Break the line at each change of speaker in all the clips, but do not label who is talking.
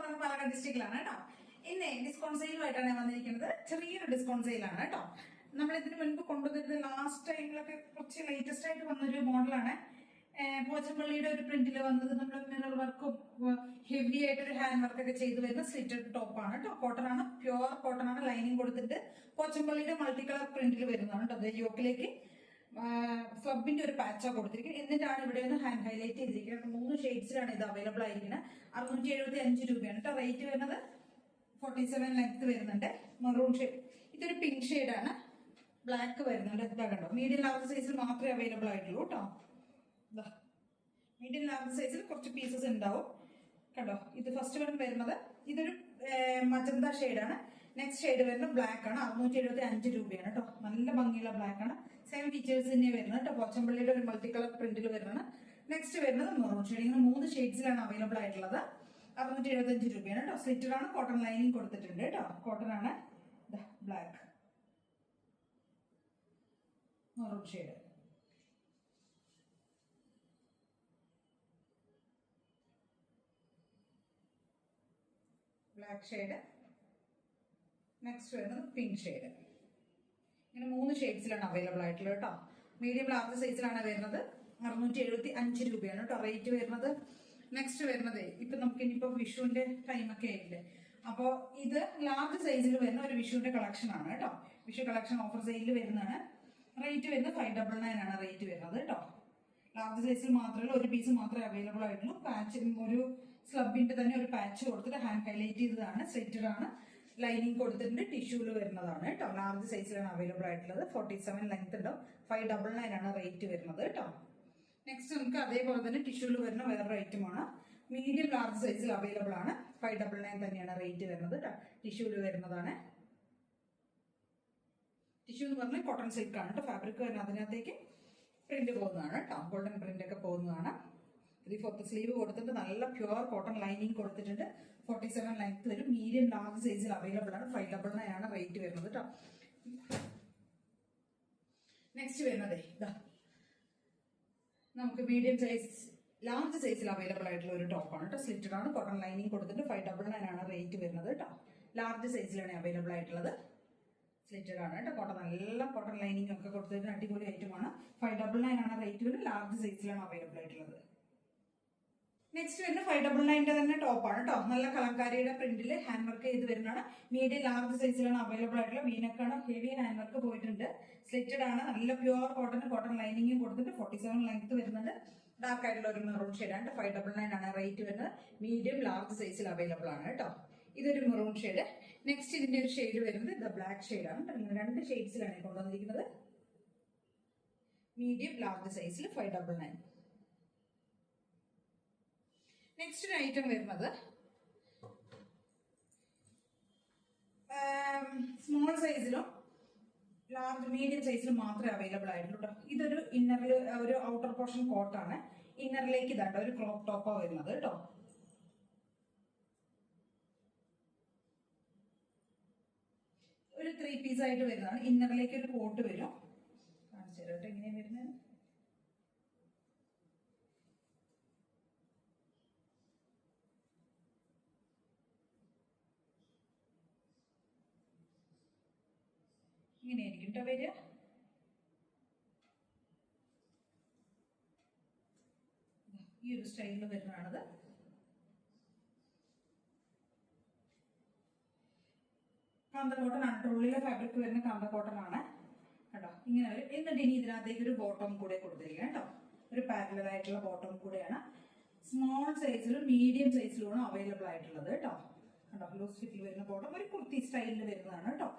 നമ്മുടെ പാലക്കാട് ഡിസ്ട്രിക്റ്റിലാണ് കേട്ടോ. ഇന്ന് ഡിസ്കൗണ്ട് സെയിലുമായിട്ടാണ് ഞാൻ വന്നിരിക്കുന്നത്. ചെറിയൊരു ഡിസ്കൗണ്ട് സെയിലാണ് കേട്ടോ. നമ്മൾ ഇതിന് മുൻപ് കൊണ്ടുവന്നിരുന്ന ലാസ്റ്റ് ടൈമിലൊക്കെ കുറച്ച് ലേറ്റസ്റ്റ് ആയിട്ട് വന്നൊരു മോഡലാണ്. പോച്ചപ്പള്ളിയുടെ ഒരു പ്രിന്റിൽ വന്നത് നമ്മൾ മിറർ വർക്കും ഹെവി ആയിട്ടൊരു ഹാൻഡ് വർക്ക് ഒക്കെ ചെയ്ത് വരുന്ന സ്ലിറ്റഡ് ടോപ്പാണ് കേട്ടോ. കോട്ടൺ ആണ്, പ്യുവർ കോട്ടൺ ആണ്. ലൈനിങ് കൊടുത്തിട്ട് പോച്ചപ്പള്ളിയുടെ മൾട്ടി കളർ പ്രിന്റിൽ വരുന്നതാണ് കേട്ടോ. അത് യോക്കിലേക്ക് ഫ്ലബിന്റെ ഒരു പാച്ചാ കൊടുത്തിരിക്കുന്നത്. എന്നിട്ടാണ് ഇവിടെ ഒന്ന് ഹാൻഡ് ഹൈലൈറ്റ് ചെയ്തിരിക്കുന്നത്. 3 ഷെയ്ഡ്സിലാണ് ഇത് അവൈലബിൾ ആയിരിക്കുന്നത്. 675 രൂപയാണ് കേട്ടോ. റേറ്റ് വരുന്നത് 47 ലെങ്ത് വരുന്നുണ്ട്. മെറൂൺ ഷെയ്ഡ്, ഇതൊരു പിങ്ക് ഷെയ്ഡാണ്. ബ്ലാക്ക് വരുന്നുണ്ട്. ഇതാ കണ്ടോ, മീഡിയം ലാർജ് സൈസിൽ മാത്രമേ അവൈലബിൾ ആയിട്ടുള്ളൂ കേട്ടോ. മീഡിയം ലാർജ് സൈസിൽ കുറച്ച് പീസസ് ഉണ്ടാവും കണ്ടോ. ഇത് ഫസ്റ്റ് വൺ വരുന്നത് ഇതൊരു മജന്ത ഷെയ്ഡാണ്. നെക്സ്റ്റ് ഷെയ്ഡ് വരുന്നത് ബ്ലാക്ക് ആണ്. 675 രൂപയാണ് കേട്ടോ. നല്ല ഭംഗിയുള്ള ബ്ലാക്ക് ആണ്. സെയിം ഫീച്ചേഴ്സ് തന്നെ വരുന്നത് കേട്ടോ. പോച്ചമ്പള്ളിയുടെ ഒരു മൾട്ടി കളർ പ്രിന്റിൽ വരുന്നതാണ്. നെക്സ്റ്റ് വരുന്നത് മെറൂൺ ഷെയ്ഡ്. ഇങ്ങനെ 3 ഷെയ്ഡ്സിലാണ് അവൈലബിൾ ആയിട്ടുള്ളത്. 675 രൂപയാണ് കേട്ടോ. സ്ലിറ്റഡ് ആണ്, കോട്ടൺ ലൈനിങ് കൊടുത്തിട്ടുണ്ട് കേട്ടോ. കോട്ടൺ ആണ്. Black maroon shade. Black shade. Next വരുന്നത് പിങ്ക് ഷെയ്ഡ്. ഇങ്ങനെ 3 ഷെയ്ഡ്സിലാണ് അവൈലബിൾ ആയിട്ടുള്ളത് കേട്ടോ. മീഡിയം ലാർജ് സൈസിലാണ് വരുന്നത്. 675 രൂപയാണ് കേട്ടോ റേറ്റ് വരുന്നത്. നെക്സ്റ്റ് വരുന്നത് ഇപ്പൊ നമുക്ക് ഇനിയിപ്പോ വിഷുവിന്റെ ടൈമൊക്കെ ആയില്ലേ, അപ്പോ ഇത് ലാർജ് സൈസിൽ വരുന്ന ഒരു വിഷുവിന്റെ കളക്ഷൻ ആണ് കേട്ടോ. വിഷു കളക്ഷൻ ഓഫർ സെയിലിൽ വരുന്നതാണ്. റേറ്റ് വരുന്നത് 599 ആണ് റേറ്റ് വരുന്നത് കേട്ടോ. ലാർജ് സൈസിൽ മാത്രമല്ല, ഒരു പീസ് മാത്രമേ അവൈലബിൾ ആയിട്ടുള്ളൂ. പാച്ച് ഒരു സ്ലബിന്റെ തന്നെ ഒരു പാച്ച് കൊടുത്തിട്ട് ഹാൻഡ് ഹൈലൈറ്റ് ചെയ്തതാണ്. സ്ലിറ്റഡ് ആണ്, ലൈനിങ് കൊടുത്തിട്ടുണ്ട്. ടിഷ്യൂല് വരുന്നതാണ് കേട്ടോ. ലാർജ് സൈസിലാണ് അവൈലബിൾ ആയിട്ടുള്ളത്. 47 ലെങ്ത് ഉണ്ടാവും. 599 ആണ് റേറ്റ് വരുന്നത് കേട്ടോ. നെക്സ്റ്റ് നമുക്ക് അതേപോലെ തന്നെ ടിഷ്യൂല് വരുന്ന വേറൊരു ഐറ്റമാണ്. മീഡിയം ലാർജ് സൈസിൽ അവൈലബിൾ ആണ്. 599 തന്നെയാണ് റേറ്റ് വരുന്നത് കേട്ടോ. ടിഷ്യൂല് വരുന്നതാണ്. ടിഷ്യൂ എന്ന് പറഞ്ഞാൽ കോട്ടൺ സിൽക്ക് ആണ് കേട്ടോ. ഫാബ്രിക് വരുന്നത് അതിനകത്തേക്ക് പ്രിന്റ് പോകുന്നതാണ് കേട്ടോ. ഗോൾഡൻ പ്രിന്റ് ഒക്കെ പോകുന്നതാണ്. 3/4 സ്ലീവ് കൊടുത്തിട്ട് നല്ല പ്യുവർ കോട്ടൺ ലൈനിങ് കൊടുത്തിട്ടുണ്ട്. 47 ലെങ്ത് വരും. മീഡിയം ലാർജ് സൈസിൽ അവൈലബിൾ ആണ്. 599 ആണ് റേറ്റ് വരുന്നത് കേട്ടോ. നെക്സ്റ്റ് വരുന്നത് ഇതാ, നമുക്ക് മീഡിയം സൈസ് ലാർജ് സൈസിൽ അവൈലബിൾ ആയിട്ടുള്ള ഒരു ടോപ്പാണ് കേട്ടോ. സ്ലിറ്റഡ് ആണ്, കോട്ടൺ ലൈനിങ് കൊടുത്തിട്ട് 599 ആണ് റേറ്റ് വരുന്നത് കേട്ടോ. ലാർജ് സൈസിലാണ് അവൈലബിൾ ആയിട്ടുള്ളത്. സ്ലിറ്റഡ് ആണ് കേട്ടോ. കോട്ടൺ നല്ല കോട്ടൺ ലൈനിങ് ഒക്കെ കൊടുത്തിട്ട് അടിപൊളി ഐറ്റമാണ്. 599 ആണ് റേറ്റ് വരുന്നത്. ലാർജ് സൈസിലാണ് അവൈലബിൾ ആയിട്ടുള്ളത്. നെക്സ്റ്റ് വരുന്ന 599 തന്നെ ടോപ്പാണ് കേട്ടോ. നല്ല കലങ്കാരിയുടെ പ്രിന്റിൽ ഹാൻഡ് വർക്ക് ചെയ്ത് വരുന്നതാണ്. മീഡിയം ലാർജ് സൈസിലാണ് അവൈലബിൾ ആയിട്ടുള്ള. വീനക്കാണ്, ഹെവി ഹാൻഡ് വർക്ക് പോയിട്ടുണ്ട്. സ്ലിറ്റഡ് ആണ്, നല്ല പ്യുവർ കോട്ടൺ ലൈനിങ്ങും കൊടുത്തിട്ട് 47 ലെങ്ത് വരുന്നുണ്ട്. ഡാർക്ക് ആയിട്ടുള്ള ഒരു മെറൂൺ ഷെയ്ഡാണ്. 599 ആണ് റേറ്റ് വരുന്നത്. മീഡിയം ലാർജ് സൈസിൽ അവൈലബിൾ ആണ് കേട്ടോ. ഇതൊരു മെറൂൺ ഷെയ്ഡ്. നെക്സ്റ്റ് ഇതിന്റെ ഒരു ഷെയ്ഡ് വരുന്നത് ഇത് ബ്ലാക്ക് ഷെയ്ഡാണ്. 2 ഷെയ്ഡ്സിലാണ് കൊണ്ടുവന്നിരിക്കുന്നത്. മീഡിയം ലാർജ് സൈസിൽ 599. നെക്സ്റ്റ് ഒരു ഐറ്റം വരുന്നത് സ്മോൾ സൈസിലും ലാർജ് മീഡിയം സൈസിലും മാത്രമേ അവൈലബിൾ ആയിട്ടുള്ളൂ കേട്ടോ. ഇതൊരു ഇന്നറിൽ ഒരു ഔട്ടർ പോർഷൻ കോട്ടാണ്. ഇന്നറിലേക്ക് ഇതാട്ടോ ഒരു ക്രോപ്പ് ടോപ്പാണ് വരുന്നത് കേട്ടോ. ഒരു 3 പീസ് ആയിട്ട് വരുന്നതാണ്. ഇന്നറിലേക്ക് ഒരു കോട്ട് വരും. കാണിച്ചു തരാം കേട്ടോ എങ്ങനെയാണ് വരുന്നത്. ഇങ്ങനെയായിരിക്കും കേട്ടോ വരിക. ഈ ഒരു സ്റ്റൈലിൽ വരുന്നതാണത്. കാന്ത കോട്ടൺ ആണ്. ഉള്ളിലെ ഫാബ്രിക് വരുന്ന കാന്ത കോട്ടൺ ആണ് കേട്ടോ. ഇങ്ങനെ വരും. എന്നിട്ട് ഇനി ഇതിനകത്തേക്ക് ഒരു ബോട്ടം കൂടെ കൊടുത്തിരിക്കുക കേട്ടോ. ഒരു പാരലൽ ആയിട്ടുള്ള ബോട്ടം കൂടെയാണ്. സ്മോൾ സൈസിലും മീഡിയം സൈസിലുമാണ് അവൈലബിൾ ആയിട്ടുള്ളത് കേട്ടോ. കണ്ടോ, ലൂസ് ഫിറ്റിൽ വരുന്ന ബോട്ടം ഒരു കുർത്തി സ്റ്റൈലിൽ വരുന്നതാണ് കേട്ടോ.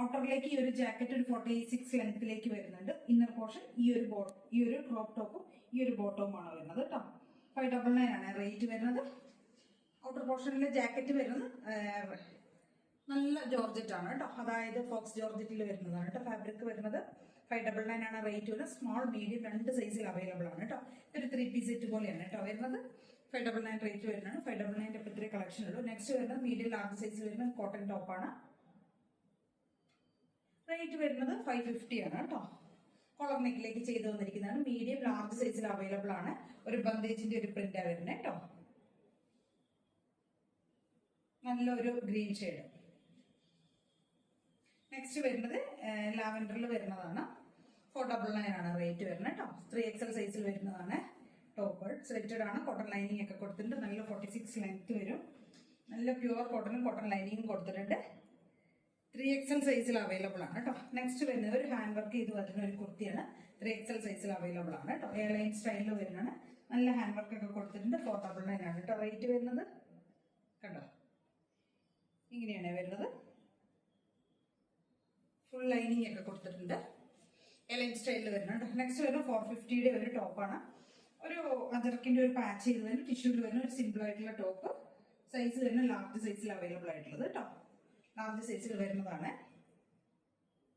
ഔട്ടറിലേക്ക് ഈ ഒരു ജാക്കറ്റ് ഒരു 46 ലെങ്ത്തിലേക്ക് വരുന്നുണ്ട്. ഇന്നർ പോർഷൻ ഈ ഒരു ക്രോപ്പ് ടോപ്പും ഈ ഒരു ബോട്ടവുമാണ് വരുന്നത് കേട്ടോ. 599 ആണ് റേറ്റ് വരുന്നത്. ഔട്ടർ പോർഷനിലെ ജാക്കറ്റ് വരുന്നത് നല്ല ജോർജറ്റ് ആണ് കേട്ടോ. അതായത് ഫോക്സ് ജോർജറ്റിൽ വരുന്നതാണ് കേട്ടോ. ഫാബ്രിക് വരുന്നത് 599 ആണ് റേറ്റ് വരുന്നത്. സ്മോൾ മീഡിയം 2 സൈസിൽ അവൈലബിൾ ആണ് കേട്ടോ. ഇതൊരു 3 പീസ് സെറ്റ് പോലെയാണ് കേട്ടോ വരുന്നത്. 599 റേറ്റ് വരുന്നതാണ്. 599 ഇപ്പൊ ഇത്രയും കളക്ഷൻ ഉള്ളൂ. നെക്സ്റ്റ് വരുന്നത് മീഡിയം ലാർജ് സൈസിൽ വരുന്ന കോട്ടൺ ടോപ്പാണ്. റേറ്റ് വരുന്നത് 550 ആണ് കേട്ടോ. കോളർ നെക്കിലേക്ക് ചെയ്ത് വന്നിരിക്കുന്നതാണ്. മീഡിയം ലാർജ് സൈസിൽ അവൈലബിൾ ആണ്. ഒരു ബന്ദേജിന്റെ ഒരു പ്രിന്റാണ് വരുന്നത് കേട്ടോ. നല്ലൊരു ഗ്രീൻ ഷെയ്ഡ്. നെക്സ്റ്റ് വരുന്നത് ലാവൻഡറിൽ വരുന്നതാണ്. 499 ആണ് റേറ്റ് വരുന്നത് കേട്ടോ. 3XL സൈസിൽ വരുന്നതാണ്. ടോപ്പ് സ്ലിറ്റഡ് ആണ്. കോട്ടൺ ലൈനിങ് ഒക്കെ കൊടുത്തിട്ടുണ്ട്. നല്ല 46 ലെങ്ത് വരും. നല്ല പ്യുവർ കോട്ടണും കോട്ടൺ ലൈനിങ്ങും കൊടുത്തിട്ടുണ്ട്. 3XL സൈസിൽ അവൈലബിൾ ആണ് കേട്ടോ. നെക്സ്റ്റ് വരുന്നത് ഒരു ഹാൻഡ് വർക്ക് ചെയ്ത് വരുന്ന ഒരു കുർത്തിയാണ്. 3XL സൈസിൽ അവൈലബിൾ ആണ് കേട്ടോ. എയർലൈൻ സ്റ്റൈലിൽ വരുന്നതാണ്. നല്ല ഹാൻഡ് വർക്ക് ഒക്കെ കൊടുത്തിട്ടുണ്ട്. 499 ആണ് കേട്ടോ റേറ്റ് വരുന്നത്. കണ്ടോ, ഇങ്ങനെയാണ് വരുന്നത്. ഫുൾ ലൈനിങ് ഒക്കെ കൊടുത്തിട്ടുണ്ട്. എയർലൈൻ സ്റ്റൈലിൽ വരുന്നുണ്ട്. നെക്സ്റ്റ് വരുന്നത് 450യുടെ ഒരു ടോപ്പാണ്. ഒരു അജർക്കിന്റെ ഒരു പാച്ച് ചെയ്ത് വരുന്ന ടിഷ്യൂല് വരുന്ന ഒരു സിമ്പിൾ ആയിട്ടുള്ള ടോപ്പ്. സൈസ് വരുന്ന ലാർജ് സൈസിൽ അവൈലബിൾ ആയിട്ടുള്ളത് കേട്ടോ. ലാർജ് സൈസിൽ വരുന്നതാണ്.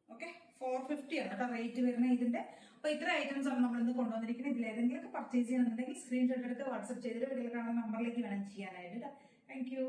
ഓക്കെ, 450 ആണ് കേട്ടോ റേറ്റ് വരുന്നത് ഇതിന്റെ. അപ്പൊ ഇത്ര ഐറ്റംസ് ആണ് നമ്മൾ ഇന്ന് കൊണ്ടുവന്നിരിക്കുന്നത്. ഇതിൽ ഏതെങ്കിലും പർച്ചേസ് ചെയ്യണമെന്നുണ്ടെങ്കിൽ സ്ക്രീൻഷോട്ട് എടുത്ത് വാട്സ്ആപ്പ് ചെയ്തിട്ട് വീഡിയോയിൽ കാണുന്ന നമ്പറിലേക്ക് വേണം ചെയ്യാനായിട്ട്. Thank you.